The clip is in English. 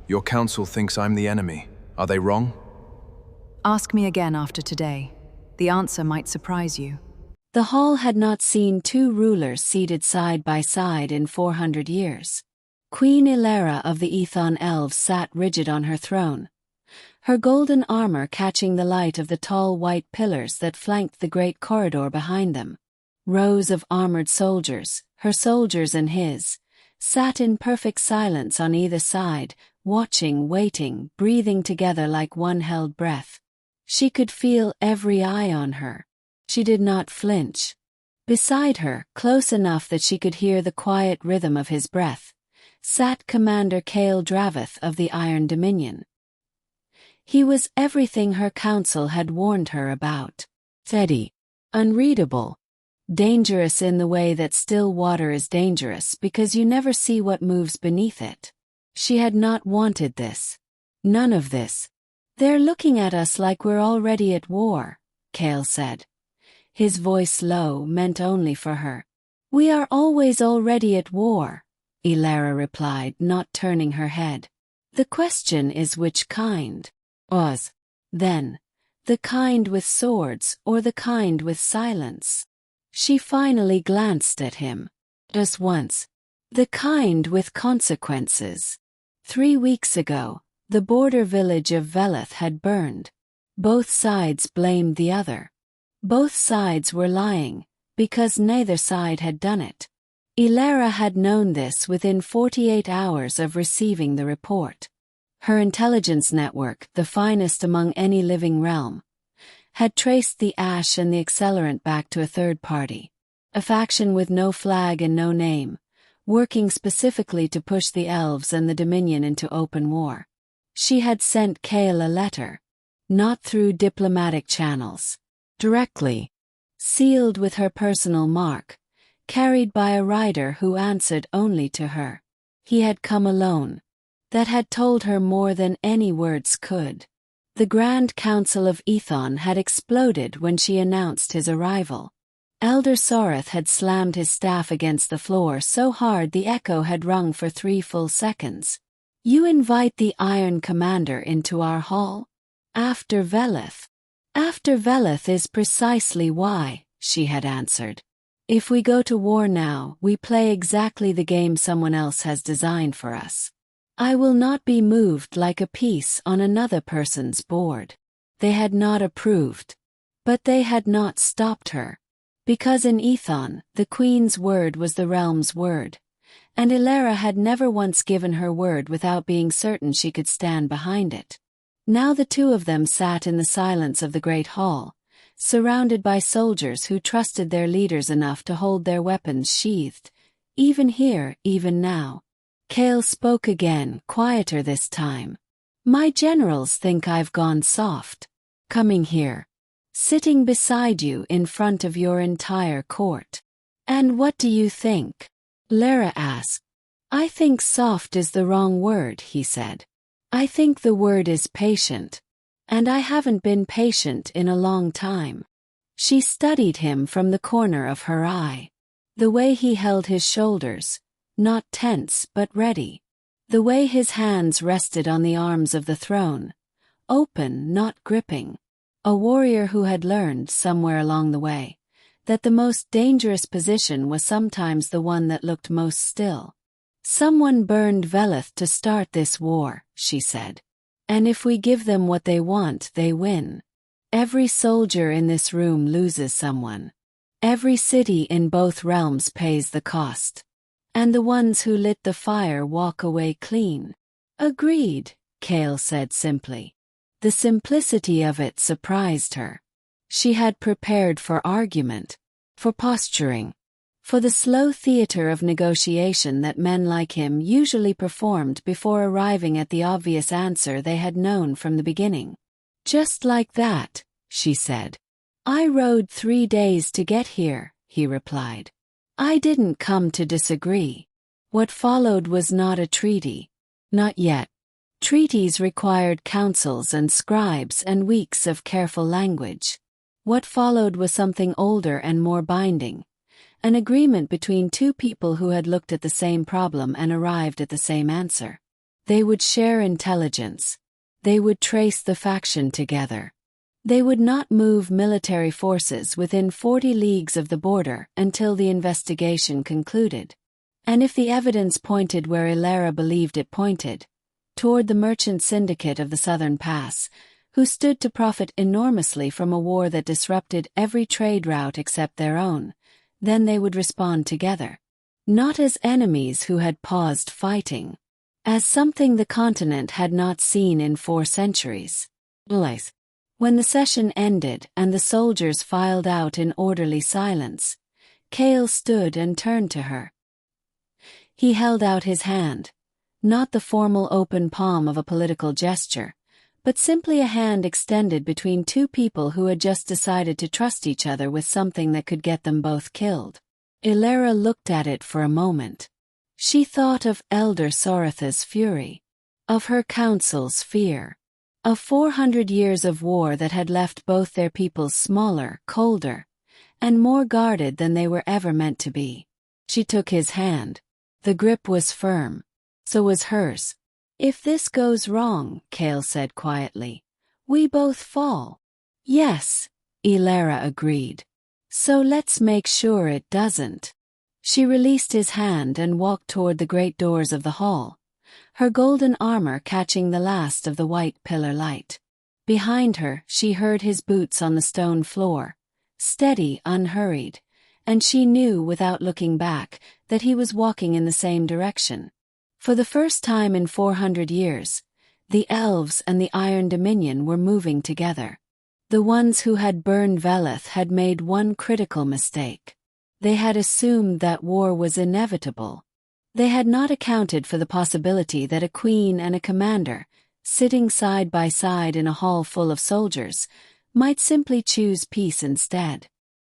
Your council thinks I'm the enemy. Are they wrong? Ask me again after today. The answer might surprise you. The hall had not seen two rulers seated side by side in 400 years. Queen Aelara of the Aethon Elves sat rigid on her throne, her golden armor catching the light of the tall white pillars that flanked the great corridor behind them. Rows of armored soldiers, her soldiers and his, sat in perfect silence on either side, watching, waiting, breathing together like one held breath. She could feel every eye on her. She did not flinch. Beside her, close enough that she could hear the quiet rhythm of his breath, sat Commander Kael Draveth of the Iron Dominion. He was everything her council had warned her about. Steady, unreadable, dangerous in the way that still water is dangerous because you never see what moves beneath it. She had not wanted this. None of this. "They're looking at us like we're already at war," Kael said. His voice low, meant only for her. "We are always already at war," Aelara replied, not turning her head. "The question is which kind." Was, then, the kind with swords or the kind with silence? She finally glanced at him. Just once. The kind with consequences. 3 weeks ago, the border village of Veleth had burned. Both sides blamed the other. Both sides were lying, because neither side had done it. Aelara had known this within 48 hours of receiving the report. Her intelligence network, the finest among any living realm, had traced the ash and the accelerant back to a third party, a faction with no flag and no name, working specifically to push the elves and the Dominion into open war. She had sent Kael a letter, not through diplomatic channels, directly, sealed with her personal mark, carried by a rider who answered only to her. He had come alone. That had told her more than any words could. The Grand Council of Aethon had exploded when she announced his arrival. Elder Soreth had slammed his staff against the floor so hard the echo had rung for 3 full seconds. "You invite the Iron Commander into our hall? After Veleth?" "After Veleth is precisely why," she had answered. "If we go to war now, we play exactly the game someone else has designed for us. I will not be moved like a piece on another person's board." They had not approved. But they had not stopped her. Because in Aethon, the Queen's word was the realm's word, and Aelara had never once given her word without being certain she could stand behind it. Now the two of them sat in the silence of the great hall, surrounded by soldiers who trusted their leaders enough to hold their weapons sheathed, even here, even now. Kael spoke again, quieter this time. "My generals think I've gone soft. Coming here. Sitting beside you in front of your entire court." "And what do you think?" Aelara asked. "I think soft is the wrong word," he said. "I think the word is patient. And I haven't been patient in a long time." She studied him from the corner of her eye. The way he held his shoulders, not tense but ready. The way his hands rested on the arms of the throne, open, not gripping. A warrior who had learned, somewhere along the way, that the most dangerous position was sometimes the one that looked most still. "Someone burned Veleth to start this war," she said. "And if we give them what they want, they win. Every soldier in this room loses someone. Every city in both realms pays the cost. And the ones who lit the fire walk away clean." "Agreed," Kael said simply. The simplicity of it surprised her. She had prepared for argument, for posturing, for the slow theater of negotiation that men like him usually performed before arriving at the obvious answer they had known from the beginning. "Just like that," she said. "I rode 3 days to get here," he replied. "I didn't come to disagree." What followed was not a treaty. Not yet. Treaties required councils and scribes and weeks of careful language. What followed was something older and more binding. An agreement between two people who had looked at the same problem and arrived at the same answer. They would share intelligence. They would trace the faction together. They would not move military forces within 40 leagues of the border until the investigation concluded. And if the evidence pointed where Aelara believed it pointed, toward the merchant syndicate of the Southern Pass, who stood to profit enormously from a war that disrupted every trade route except their own, then they would respond together. Not as enemies who had paused fighting, as something the continent had not seen in 4 centuries. When the session ended and the soldiers filed out in orderly silence, Kael stood and turned to her. He held out his hand, not the formal open palm of a political gesture, but simply a hand extended between 2 people who had just decided to trust each other with something that could get them both killed. Aelara looked at it for a moment. She thought of Elder Soratha's fury, of her council's fear, of 400 years of war that had left both their peoples smaller, colder, and more guarded than they were ever meant to be. She took his hand. The grip was firm. So was hers. "If this goes wrong," Kael said quietly, "we both fall." "Yes," Aelara agreed. "So let's make sure it doesn't." She released his hand and walked toward the great doors of the hall, her golden armor catching the last of the white pillar light. Behind her, she heard his boots on the stone floor, steady, unhurried, and she knew without looking back that he was walking in the same direction. For the first time in 400 years, the elves and the Iron Dominion were moving together. The ones who had burned Veleth had made one critical mistake. They had assumed that war was inevitable. They had not accounted for the possibility that a queen and a commander, sitting side by side in a hall full of soldiers, might simply choose peace instead.